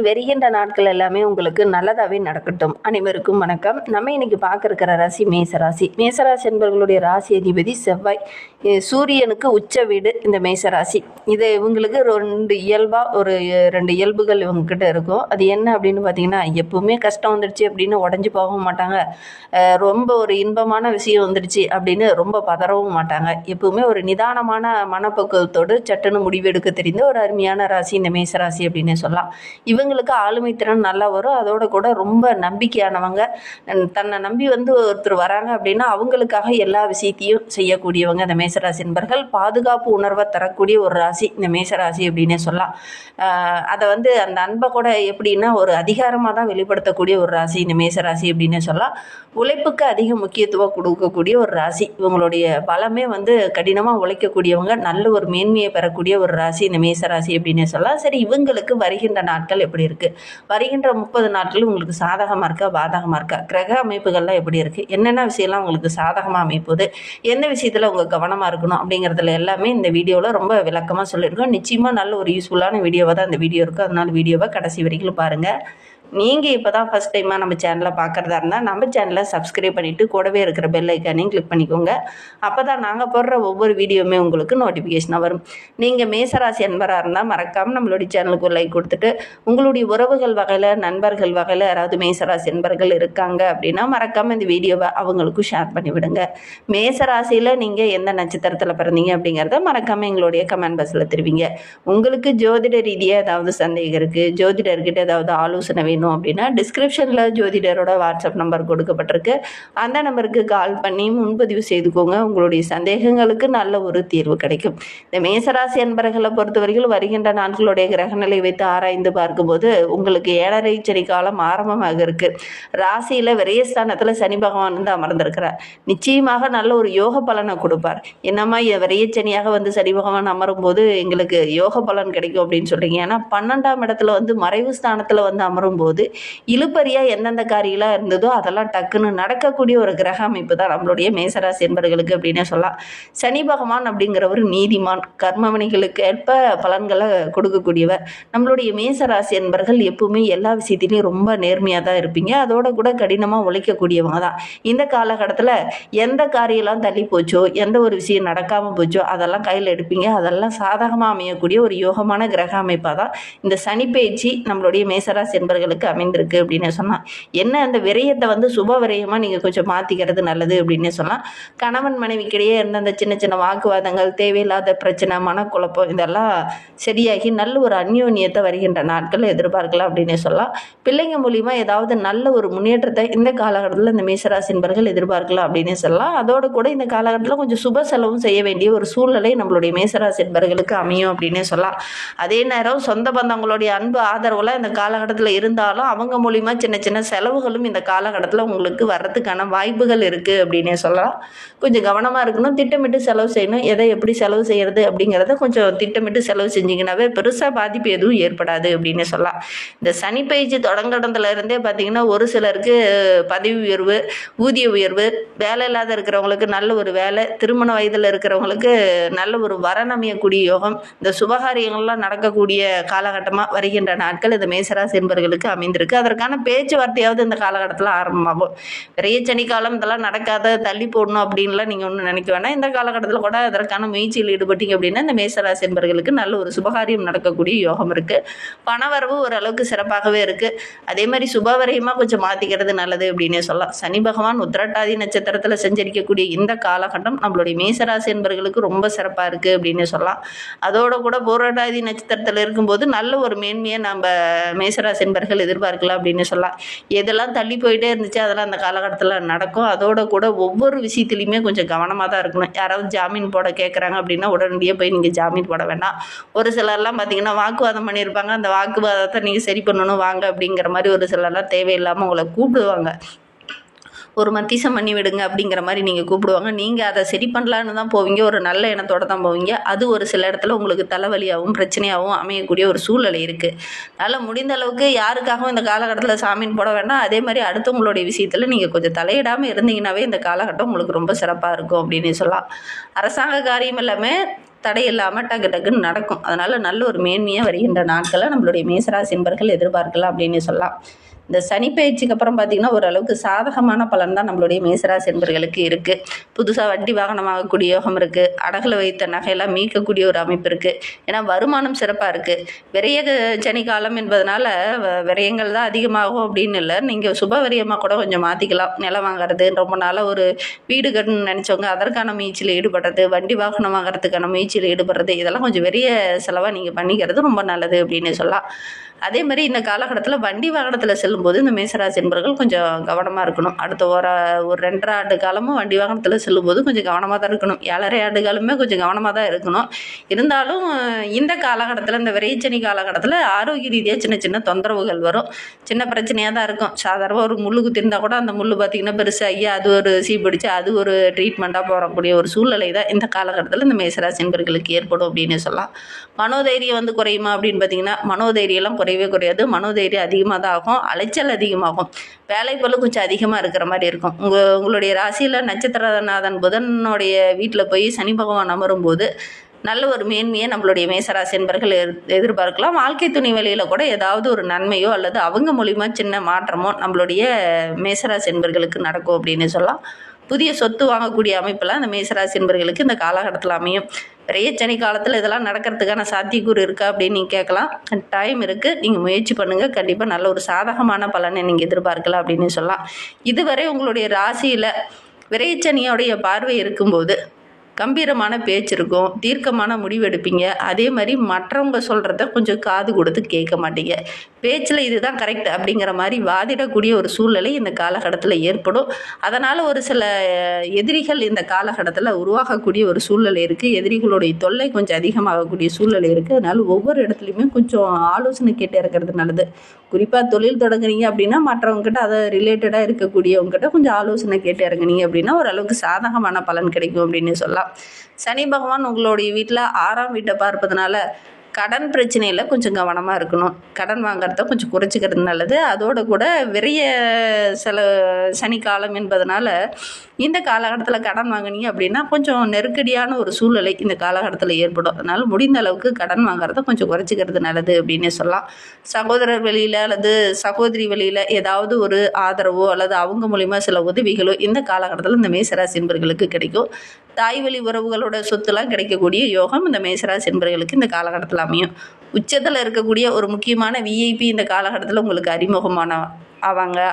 வருகின்ற நாட்கள் எல்லாமே உங்களுக்கு நல்லதாகவே நடக்கட்டும். அனைவருக்கும் வணக்கம். நம்ம இன்னைக்கு பார்க்க இருக்கிற ராசி மேசராசி. மேசராசி என்பவர்களுடைய ராசி அதிபதி செவ்வாய். சூரியனுக்கு உச்ச வீடு இந்த மேசராசி. இது இவங்களுக்கு ரெண்டு இயல்புகள் இவங்ககிட்ட இருக்கும். அது என்ன அப்படின்னு பார்த்தீங்கன்னா, எப்பவுமே கஷ்டம் வந்துடுச்சு அப்படின்னு உடஞ்சி போகவும் மாட்டாங்க. ரொம்ப ஒரு இன்பமான விஷயம் வந்துடுச்சு அப்படின்னு ரொம்ப பதறவும் மாட்டாங்க. எப்பவுமே ஒரு நிதானமான மனப்பக்குவத்தோடு சட்டுன்னு முடிவெடுக்க தெரிந்த ஒரு அருமையான ராசி இந்த மேசராசி அப்படின்னு சொல்லலாம். இவங்களுக்கு ஆளுமை திறன் நல்லா வரும். அதோட கூட ரொம்ப நம்பிக்கையானவங்க. தன்னை நம்பி ஒருத்தர் வராங்க அப்படின்னா அவங்களுக்காக எல்லா விஷயத்தையும் செய்யக்கூடியவங்க இந்த மேசராசி என்பர்கள். பாதுகாப்பு உணர்வை தரக்கூடிய ஒரு ராசி இந்த மேசராசி அப்படின்னே சொல்லலாம். அதை அந்த அன்பை கூட எப்படின்னா ஒரு அதிகாரமாக தான் வெளிப்படுத்தக்கூடிய ஒரு ராசி இந்த மேசராசி அப்படின்னே சொல்லலாம். உழைப்புக்கு அதிக முக்கியத்துவம் கொடுக்கக்கூடிய ஒரு ராசி. இவங்களுடைய பலமே கடினமாக உழைக்கக்கூடியவங்க, நல்ல ஒரு மேன்மையை பெறக்கூடிய ஒரு ராசி இந்த மேசராசி அப்படின்னே சொல்லலாம். சரி, இவங்களுக்கு வருகின்ற நாட்கள் எப்படி இருக்கு? வருகின்ற 30 நாட்கள் உங்களுக்கு சாதகமாக இருக்கா பாதகமாக இருக்கா? கிரக அமைப்புகள்லாம் எப்படி இருக்கு? என்னென்ன விஷயம்லாம் உங்களுக்கு சாதகமாக அமைப்போது, எந்த விஷயத்தில் உங்கள் கவனமாக இருக்கணும் அப்படிங்கிறதுல எல்லாமே இந்த வீடியோவில் ரொம்ப விளக்கமாக சொல்லியிருக்கோம். நிச்சயமாக நல்ல ஒரு யூஸ்ஃபுல்லான வீடியோவாக தான் இந்த வீடியோ இருக்கும். அதனால வீடியோவை கடைசி வரைக்கும் பாருங்கள். நீங்கள் இப்போ தான் ஃபஸ்ட் டைமாக நம்ம சேனலை பார்க்குறதா இருந்தால் நம்ம சேனலை சப்ஸ்கிரைப் பண்ணிவிட்டு கூடவே இருக்கிற பெல் ஐக்கானையும் கிளிக் பண்ணிக்கோங்க. அப்போ தான் நாங்கள் போடுற ஒவ்வொரு வீடியோவுமே உங்களுக்கு நோட்டிஃபிகேஷனாக வரும். நீங்கள் மேசராசி அன்பராக இருந்தால் மறக்காமல் நம்மளுடைய சேனலுக்கு லைக் கொடுத்துட்டு, உங்களுடைய உறவுகள் வகையில் நண்பர்கள் வகையில் யாராவது மேசராசி அன்பர்கள் இருக்காங்க அப்படின்னா மறக்காமல் இந்த வீடியோவை அவங்களுக்கும் ஷேர் பண்ணிவிடுங்க. மேசராசியில் நீங்கள் எந்த நட்சத்திரத்தில் பிறந்தீங்க அப்படிங்கிறத மறக்காமல் எங்களுடைய கமெண்ட் பாக்ஸில் தெரிவிங்க. உங்களுக்கு ஜோதிட ரீதியாக ஏதாவது சந்தேகம் இருக்குது, ஜோதிடர்கிட்ட ஏதாவது ஆலோசனை வேணும் அப்படின்னா டிஸ்கிரிப்ஷனில் ஜோதிடரோட வாட்ஸ்அப் நம்பர் கொடுக்கப்பட்டிருக்கு. அந்த நம்பருக்கு கால் பண்ணி முன்பதிவு செய்துக்கோங்க. உங்களுடைய சந்தேகங்களுக்கு நல்ல ஒரு தீர்வு கிடைக்கும். இந்த மேசராசி அன்பர்களை பொறுத்தவரைக்கும் வருகின்ற நாட்களுடைய கிரகநிலை வைத்து ஆராய்ந்து பார்க்கும்போது உங்களுக்கு 7.5 சனி காலம் ஆரம்பமாக இருக்கு. ராசியில் விரயஸ்தானத்தில் சனி பகவான் அமர்ந்திருக்கிறார். நிச்சயமாக நல்ல ஒரு யோக பலனை கொடுப்பார். என்னம்மா விரயச்சனியாக சனி பகவான் அமரும் போது எங்களுக்கு யோக பலன் கிடைக்கும் அப்படின்னு சொல்றீங்க. ஏன்னா 12ஆம் இடத்துல மறைவு ஸ்தானத்தில் அமரும் போது இழுப்பறியா எந்தெந்த காரியெல்லாம் இருந்ததோ அதெல்லாம் டக்குன்னு நடக்கக்கூடிய ஒரு கிரக அமைப்பு தான் நம்மளுடைய மேசராசி என்பர்களுக்கு அப்படின்னே சொல்லலாம். சனி பகவான் அப்படிங்கிறவர் நீதிமான், கர்மவினைகளுக்கு ஏற்ப பலன்களை கொடுக்கக்கூடியவர். நம்மளுடைய மேசராசி என்பர்கள் எப்பவுமே எல்லா விஷயத்திலையும் ரொம்ப நேர்மையாக தான் இருப்பீங்க. அதோட கூட கடினமாக உழைக்கக்கூடியவங்க தான். இந்த காலகட்டத்தில் எந்த காரியெல்லாம் தள்ளி போச்சோ, எந்த ஒரு விஷயம் நடக்காமல் போச்சோ அதெல்லாம் கையில் எடுப்பீங்க. அதெல்லாம் சாதகமாக அமையக்கூடிய ஒரு யோகமான கிரக அமைப்பாக தான் இந்த சனி பயிற்சி நம்மளுடைய மேசராசி என்பர்களுக்கு அமைந்திருக்கு அப்படின்னு சொன்னால். என்ன அந்த விரயத்தை சுப விரயமாக நீங்கள் கொஞ்சம் மாற்றிக்கிறது நல்லது அப்படின்னு சொல்லலாம். கணவன் மனைவிக்கிடையே இருந்த அந்த சின்ன சின்ன வாக்குவாதங்கள், தேவையில்லாத பிரச்சனை, மனக்குழப்பம் இதெல்லாம் சரியாகி நல்ல ஒரு அந்யோன்யத்தை வருகின்ற நாட்கள் எதிர்பார்க்கலாம் அப்படின்னு சொல்லலாம். பிள்ளைங்க மூலிமா ஏதாவது நல்ல ஒரு முன்னேற்றத்தை இந்த காலகட்டத்தில் இந்த மேசராசி என்பர்கள் எதிர்பார்க்கலாம் அப்படின்னு சொல்லலாம். அதோடு கூட இந்த காலகட்டத்தில் கொஞ்சம் சுப செலவும் செய்ய வேண்டிய ஒரு சூழ்நிலை நம்மளுடைய மேசராசி என்பர்களுக்கு அமையும் அப்படின்னு சொல்லலாம். அதே நேரம் சொந்த பந்தங்களுடைய அன்பு ஆதரவுல இந்த காலகட்டத்தில் இருந்தாலும் அவங்க மூலிமா சின்ன சின்ன செலவுகளும் இந்த காலகட்டத்தில் உங்களுக்கு வர்றதுக்கான வாய்ப்புகள் இருக்குது அப்படின்னே சொல்லலாம். கொஞ்சம் கவனமாக இருக்கணும், திட்டமிட்டு செலவு செய்யணும். எதை எப்படி செலவு செய்கிறது அப்படிங்கிறத கொஞ்சம் திட்டமிட்டு செலவு செஞ்சிங்கன்னாவே பெருசாக பாதிப்பு எதுவும் ஏற்படாது அப்படின்னு சொல்லலாம். இந்த சனி பயிற்சி தொடங்கினதுல இருந்தே பார்த்திங்கன்னா ஒரு சிலருக்கு பதவி உயர்வு, ஊதிய உயர்வு, வேலை இல்லாத இருக்கிறவங்களுக்கு நல்ல ஒரு வேலை, திருமண வயதில் இருக்கிறவங்களுக்கு நல்ல ஒரு வரநமையக்கூடிய யோகம், இந்த சுபகாரியங்கள்லாம் நடக்கக்கூடிய காலகட்டமாக வருகின்ற நாட்கள் இந்த மேசராசி என்பர்களுக்கு அமைந்திருக்கு. அதற்கான பேச்சுவார்த்தையாவது இந்த காலகட்டத்தில் ஆரம்பமாகும். பெரிய சனிக்காலம் இதெல்லாம் நடக்காத, தள்ளி போடணும் அப்படின்லாம் நீங்கள் ஒன்றும் நினைக்க வேண்டாம். இந்த காலகட்டத்தில் கூட அதற்கான முயற்சியில் ஈடுபட்டீங்க அப்படின்னா இந்த மேசராசி என்பர்களுக்கு நல்ல ஒரு சுபகாரியம் நடக்கக்கூடிய யோகம் இருக்குது. பணவரவு ஓரளவுக்கு சிறப்பாகவே இருக்குது. அதே மாதிரி சுபவரையமாக கொஞ்சம் மாற்றிக்கிறது நல்லது அப்படின்னே சொல்லலாம். சனி பகவான் உத்திரட்டாதி நட்சத்திரத்தில் செஞ்சரிக்கக்கூடிய இந்த காலகட்டம் நம்மளுடைய மேசராசி என்பர்களுக்கு ரொம்ப சிறப்பாக இருக்குது அப்படின்னு சொல்லலாம். அதோட கூட பூரட்டாதி நட்சத்திரத்தில் இருக்கும்போது நல்ல ஒரு மேன்மையை நம்ம மேசராசி என்பர்கள் எதிர்பார்க்கலாம் அப்படின்னு சொல்லலாம். எதெல்லாம் தள்ளி போயிட்டே இருந்துச்சு அதெல்லாம் அந்த காலகட்டத்தில் நடக்கும். அதோட கூட ஒவ்வொரு விஷயத்துலையுமே கொஞ்சம் கவனமாக தான் இருக்கணும். யாராவது ஜாமீன் போட கேட்குறாங்க அப்படின்னா உடனடியாக போய் நீங்கள் ஜாமீன் போட வேண்டாம். ஒரு சிலர்லாம் பார்த்தீங்கன்னா வாக்குவாதம் பண்ணியிருப்பாங்க. அந்த வாக்குவாதத்தை நீங்கள் சரி பண்ணணும் வாங்க அப்படிங்கிற மாதிரி ஒரு சிலர்லாம் தேவையில்லாமல் உங்களை கூப்பிடுவாங்க. ஒரு மத்திசம் பண்ணி விடுங்க அப்படிங்கிற மாதிரி நீங்கள் கூப்பிடுவாங்க. நீங்கள் அதை சரி பண்ணலான்னு தான் போவீங்க, ஒரு நல்ல எண்ணத்தோடு தான் போவீங்க. அது ஒரு சில இடத்துல உங்களுக்கு தலைவலியாகவும் பிரச்சனையாகவும் அமையக்கூடிய ஒரு சூழ்நிலை இருக்குது. அதனால் முடிந்த அளவுக்கு யாருக்காகவும் இந்த காலகட்டத்தில் சாமீன் போட வேண்டாம். அதே மாதிரி அடுத்தவங்களுடைய விஷயத்தில் நீங்கள் கொஞ்சம் தலையிடாமல் இருந்தீங்கன்னாவே இந்த காலகட்டம் உங்களுக்கு ரொம்ப சிறப்பாக இருக்கும் அப்படின்னு சொல்லலாம். அரசாங்க காரியம் எல்லாமே தடையில்லாமல் டக்கு டக்குன்னு நடக்கும். அதனால் நல்ல ஒரு மேன்மையாக வருகின்ற நாட்களை நம்மளுடைய மேசராசி என்பர்கள் எதிர்பார்க்கலாம் அப்படின்னு சொல்லலாம். இந்த சனி பயிற்சிக்கு அப்புறம் பார்த்திங்கன்னா ஓரளவுக்கு சாதகமான பலன் தான் நம்மளுடைய மேசராசி என்பர்களுக்கு இருக்குது. புதுசாக வண்டி வாகனம் வாங்கக்கூடிய யோகம் இருக்குது. அடகில் வைத்த நகையெல்லாம் மீட்கக்கூடிய ஒரு அமைப்பு இருக்குது. ஏன்னா வருமானம் சிறப்பாக இருக்குது. விரைய சனி காலம் என்பதனால விரயங்கள் தான் அதிகமாகும் அப்படின்னு இல்லை. நீங்கள் சுப விரயமாக கூட கொஞ்சம் மாற்றிக்கலாம். நிலம் வாங்குறது, ரொம்ப நாளாக ஒரு வீடு கட்டணும்னு நினச்சவங்க அதற்கான முயற்சியில் ஈடுபடுறது, வண்டி வாகனம் வாங்குறதுக்கான முயற்சியில் ஈடுபடுறது, இதெல்லாம் கொஞ்சம் பெரிய செலவாக நீங்கள் பண்ணிக்கிறது ரொம்ப நல்லது அப்படின்னு சொல்லலாம். அதே மாதிரி இந்த காலகட்டத்தில் வண்டி வாகனத்தில் செல்லும்போது இந்த மேசராசி என்பவர்கள் கொஞ்சம் கவனமாக இருக்கணும். அடுத்த ஒரு 2.5 ஆண்டு காலமும் வண்டி வாகனத்தில் செல்லும்போது கொஞ்சம் கவனமாக தான் இருக்கணும். 7.5 ஆண்டு காலமே கொஞ்சம் கவனமாக தான் இருக்கணும். இருந்தாலும் இந்த காலகட்டத்தில், இந்த விரைச்சனி காலகட்டத்தில் ஆரோக்கிய ரீதியாக சின்ன சின்ன தொந்தரவுகள் வரும். சின்ன பிரச்சனையாக தான் இருக்கும். சாதாரணமாக ஒரு முள்ளு குத்திருந்தால் கூட அந்த முள் பார்த்திங்கன்னா பெருசாகி அது ஒரு பிடிச்சி அது ஒரு ட்ரீட்மெண்ட்டாக போகக்கூடிய ஒரு சூழ்நிலை தான் இந்த காலகட்டத்தில் இந்த மேசராசி என்பவர்களுக்கு ஏற்படும் அப்படின்னு சொல்லலாம். மனோதைரியம் குறையுமா அப்படின்னு பார்த்திங்கன்னா மனோதைரியெல்லாம் குறையவே குறையாது. மனோதைரியம் அதிகமாக தான் ஆகும். அலைச்சல் அதிகமாகும். வேலைப்பளு கொஞ்சம் அதிகமாக இருக்கிற மாதிரி இருக்கும். உங்களுடைய ராசியில் நட்சத்திரநாதன் புதனுடைய வீட்டில் போய் சனி பகவான் அமரும்போது நல்ல ஒரு மேன்மையை நம்மளுடைய மேசராசி என்பர்கள் எதிர்பார்க்கலாம். வாழ்க்கை துணை வழியில் கூட ஏதாவது ஒரு நன்மையோ அல்லது அவங்க மூலிமா சின்ன மாற்றமோ நம்மளுடைய மேசராசி என்பர்களுக்கு நடக்கும் அப்படின்னு சொல்லலாம். புதிய சொத்து வாங்கக்கூடிய அமைப்பெல்லாம் இந்த மேசராசி என்பர்களுக்கு இந்த காலகட்டத்தில் அமையும். விரையச்சனி காலத்தில் இதெல்லாம் நடக்கிறதுக்கான சாத்தியக்கூறு இருக்கா அப்படின்னு நீங்கள் கேட்கலாம். டைம் இருக்குது, நீங்கள் முயற்சி பண்ணுங்கள். கண்டிப்பாக நல்ல ஒரு சாதகமான பலனை நீங்கள் எதிர்பார்க்கலாம் அப்படின்னு சொல்லலாம். இதுவரை உங்களுடைய ராசியில் விரையச்சனியோடைய பார்வை இருக்கும்போது கம்பீரமான பேச்சு இருக்கும், தீர்க்கமான முடிவெடுப்பீங்க. அதே மாதிரி மற்றவங்க சொல்கிறத கொஞ்சம் காது கொடுத்து கேட்க மாட்டீங்க. பேச்சில் இதுதான் கரெக்ட் அப்படிங்கிற மாதிரி வாதிடக்கூடிய ஒரு சூழ்நிலை இந்த காலகட்டத்தில் ஏற்படும். அதனால் ஒரு சில எதிரிகள் இந்த காலகட்டத்தில் உருவாகக்கூடிய ஒரு சூழ்நிலை இருக்குது. எதிரிகளுடைய தொல்லை கொஞ்சம் அதிகமாகக்கூடிய சூழ்நிலை இருக்குது. அதனால் ஒவ்வொரு இடத்துலையுமே கொஞ்சம் ஆலோசனை கேட்டு இருக்கிறது நல்லது. குறிப்பாக தொழில் தொடங்குறீங்க அப்படின்னா மற்றவங்ககிட்ட அதை ரிலேட்டடாக இருக்கக்கூடியவங்ககிட்ட கொஞ்சம் ஆலோசனை கேட்டு இறங்குனீங்க அப்படின்னா ஓரளவுக்கு சாதகமான பலன் கிடைக்கும் அப்படின்னு சொல்லலாம். சனி பகவான் உங்களுடைய வீட்டில் 6ஆம் வீட்டை பார்ப்பதனால கடன் பிரச்சனையில் கொஞ்சம் கவனமாக இருக்கணும். கடன் வாங்குறத கொஞ்சம் குறைச்சிக்கிறது நல்லது. அதோடு கூட விரைய சனிக்காலம் என்பதனால இந்த காலகட்டத்தில் கடன் வாங்கினீங்க அப்படின்னா கொஞ்சம் நெருக்கடியான ஒரு சூழ்நிலை இந்த காலகட்டத்தில் ஏற்படும். அதனால் முடிந்த அளவுக்கு கடன் வாங்குறத கொஞ்சம் குறைச்சிக்கிறது நல்லது அப்படின்னு சொல்லலாம். சகோதரர் வழியில் அல்லது சகோதரி வழியில் ஏதாவது ஒரு ஆதரவோ அல்லது அவங்க மூலிமா சில உதவிகளோ இந்த காலகட்டத்தில் இந்த மேசராசி என்பர்களுக்கு கிடைக்கும். தாய் வழி உறவுகளோட சொத்துலாம் கிடைக்கக்கூடிய யோகம் இந்த மேசராசி என்பர்களுக்கு இந்த காலகட்டத்தில் அமையும். உச்சத்தில் இருக்கக்கூடிய ஒரு முக்கியமான விஐபி இந்த காலகட்டத்தில் உங்களுக்கு அறிமுகமான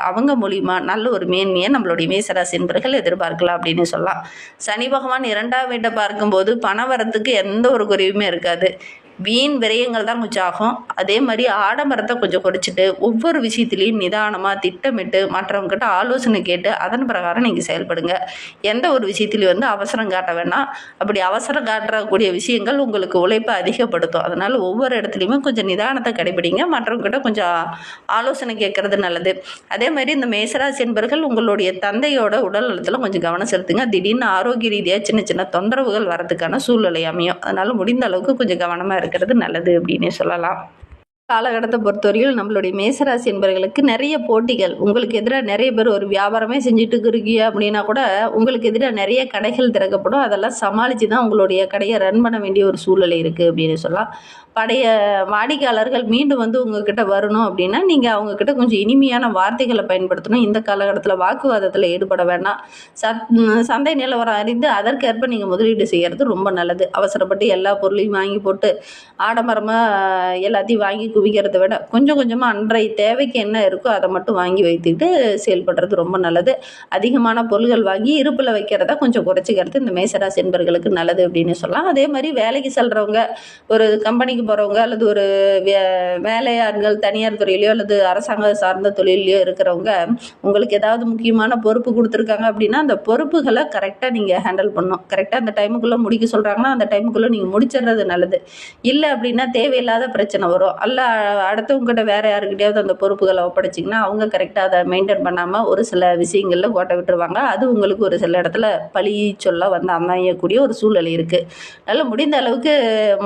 அவங்க மூலிமா நல்ல ஒரு மேன்மையை நம்மளுடைய மேசராசி என்பர்கள் எதிர்பார்க்கலாம் அப்படின்னு சொல்லலாம். சனி பகவான் 2ஆம் வீட்டை பார்க்கும்போது பண வரத்துக்கு எந்த ஒரு குறைவுமே இருக்காது. வீண் விரயங்கள் தான் கொஞ்சம் ஆகும். அதே மாதிரி ஆடம்பரத்தை கொஞ்சம் குறைச்சிட்டு ஒவ்வொரு விஷயத்துலையும் நிதானமாக திட்டமிட்டு மற்றவங்ககிட்ட ஆலோசனை கேட்டு அதன் பிரகாரம் நீங்கள் செயல்படுங்க. எந்த ஒரு விஷயத்துலையும் அவசரம் காட்ட வேண்டாம். அப்படி அவசரம் காட்டக்கூடிய விஷயங்கள் உங்களுக்கு உழைப்பை அதிகப்படுத்தும். அதனால் ஒவ்வொரு இடத்துலையுமே கொஞ்சம் நிதானத்தை கடைபிடிங்க. மற்றவங்ககிட்ட கொஞ்சம் ஆலோசனை கேட்கறது நல்லது. அதே மாதிரி இந்த மேசராசி என்பர்கள் உங்களுடைய தந்தையோட உடல் நலத்தில் கொஞ்சம் கவனம் செலுத்துங்க. திடீர்னு ஆரோக்கிய ரீதியாக சின்ன சின்ன தொந்தரவுகள் வரதுக்கான சூழ்நிலை அமையும். அதனால் முடிந்த அளவுக்கு கொஞ்சம் கவனமாக இருக்கிறது நல்லது அப்படின்னே சொல்லலாம். காலகட்டத்தை பொறுத்தவரையில் நம்மளுடைய மேசராசி என்பவர்களுக்கு நிறைய போட்டிகள், உங்களுக்கு எதிராக நிறைய பேர் ஒரு வியாபாரமே செஞ்சுட்டு இருக்கீங்க அப்படின்னா கூட உங்களுக்கு எதிராக நிறைய கடைகள் திறக்கப்படும். அதெல்லாம் சமாளித்து தான் உங்களுடைய கடையை ரன் பண்ண வேண்டிய ஒரு சூழ்நிலை இருக்குது அப்படின்னு சொல்லலாம். பழைய வாடிக்கையாளர்கள் மீண்டும் உங்ககிட்ட வரணும் அப்படின்னா நீங்கள் அவங்கக்கிட்ட கொஞ்சம் இனிமையான வார்த்தைகளை பயன்படுத்தணும். இந்த காலகட்டத்தில் வாக்குவாதத்தில் ஈடுபட வேண்டாம். சந்தை நிலவரம் அறிந்து அதற்கேற்ப நீங்கள் முதலீடு செய்கிறது ரொம்ப நல்லது. அவசரப்பட்டு எல்லா பொருளையும் வாங்கி போட்டு ஆடம்பரமாக எல்லாத்தையும் வாங்கி குவிக்கிறத விட கொஞ்சம் கொஞ்சமாக அன்றைய தேவைக்கு என்ன இருக்கோ அதை மட்டும் வாங்கி வைத்துக்கிட்டு செயல்படுறது ரொம்ப நல்லது. அதிகமான பொருள்கள் வாங்கி இருப்பில் வைக்கிறத கொஞ்சம் குறைச்சிக்கிறது இந்த மேசராசி என்பர்களுக்கு நல்லது அப்படின்னு சொல்லலாம். அதே மாதிரி வேலைக்கு செல்கிறவங்க, ஒரு கம்பெனிக்கு போகிறவங்க அல்லது ஒரு வேலையாட்கள் தனியார் துறையிலையோ அல்லது அரசாங்க சார்ந்த தொழிலையோ இருக்கிறவங்க உங்களுக்கு ஏதாவது முக்கியமான பொறுப்பு கொடுத்துருக்காங்க அப்படின்னா அந்த பொறுப்புகளை கரெக்டாக நீங்கள் ஹேண்டில் பண்ணணும். கரெக்டாக அந்த டைமுக்குள்ளே முடிக்க சொல்கிறாங்கன்னா அந்த டைமுக்குள்ளே நீங்கள் முடிச்சிடுறது நல்லது. இல்லை அப்படின்னா தேவையில்லாத பிரச்சனை வரும். அல்ல அடுத்தவங்ககிட்ட வேறு யாருக்கிட்டையாவது அந்த பொறுப்புகளை ஒப்படைச்சிங்கன்னா அவங்க கரெக்டாக அதை மெயின்டைன் பண்ணாமல் ஒரு சில விஷயங்களில் கோட்டை விட்டுருவாங்க. அது உங்களுக்கு ஒரு சில இடத்துல பழி சொல்ல வந்து அமையக்கூடிய ஒரு சூழ்நிலை இருக்குது. அதனால் முடிந்த அளவுக்கு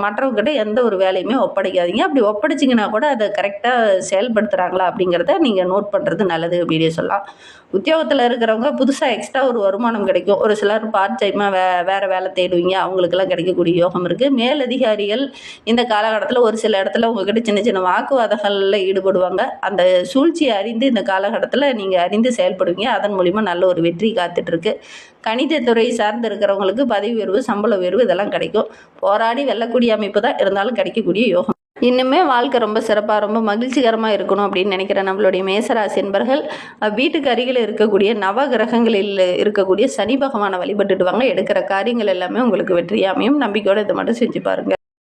மற்றவங்ககிட்ட எந்த ஒரு வேலையுமே ஒப்படைக்காதீங்க. அப்படி ஒப்படைச்சிங்கன்னா கூட அதை கரெக்டாக செயல்படுத்துகிறாங்களா அப்படிங்கிறத நீங்கள் நோட் பண்ணுறது நல்லது அப்படின்னு சொல்லலாம். உத்தியோகத்தில் இருக்கிறவங்க புதுசாக எக்ஸ்ட்ரா ஒரு வருமானம் கிடைக்கும். ஒரு சிலர் பார்ட் டைமாக வேறு வேலை தேடுவீங்க, அவங்களுக்கெல்லாம் கிடைக்கக்கூடிய யோகம் இருக்குது. மேலதிகாரிகள் இந்த காலகட்டத்தில் ஒரு சில இடத்துல உங்ககிட்ட சின்ன சின்ன வாக்குவாதங்களில் ஈடுபடுவாங்க. அந்த சூழ்ச்சியை அறிந்து இந்த காலகட்டத்தில் நீங்கள் அறிந்து செயல்படுவீங்க. அதன் மூலிமா நல்ல ஒரு வெற்றி காத்துட்ருக்கு. கணிதத்துறை சார்ந்து இருக்கிறவங்களுக்கு பதவி உயர்வு, சம்பள உயர்வு இதெல்லாம் கிடைக்கும். போராடி வெல்லக்கூடிய அமைப்பு தான் இருந்தாலும் கிடைக்கக்கூடிய யோகம். இன்னுமே வாழ்க்கை ரொம்ப சிறப்பாக ரொம்ப மகிழ்ச்சிகரமாக இருக்கணும் அப்படின்னு நினைக்கிற நம்மளுடைய மேசராசி என்பர்கள் வீட்டுக்கு அருகில் இருக்கக்கூடிய நவ கிரகங்களில் இருக்கக்கூடிய சனி பகவானை வழிபட்டுட்டு வாங்க. எடுக்கிற காரியங்கள் எல்லாமே உங்களுக்கு வெற்றியாமையும். நம்பிக்கையோடு இதை மட்டும் செஞ்சு பாருங்கள்.